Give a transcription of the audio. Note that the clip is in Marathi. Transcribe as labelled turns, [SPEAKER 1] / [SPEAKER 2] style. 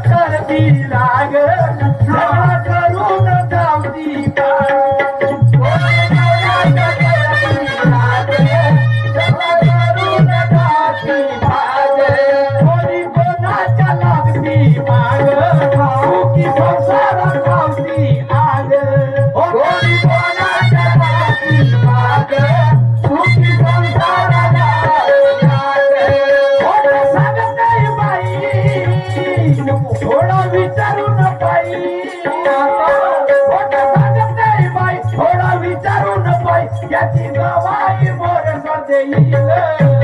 [SPEAKER 1] करती लाग झगडा करून धावती कोणी कोणाच्या लागती माग सुखी संसार धावती आग कोणी कोणाच्या लागती माग सुखी संसार थोडा विचारून पायी खोटा सांगत नाही बाई थोडा विचारून पायी याची गवाही मोर देईल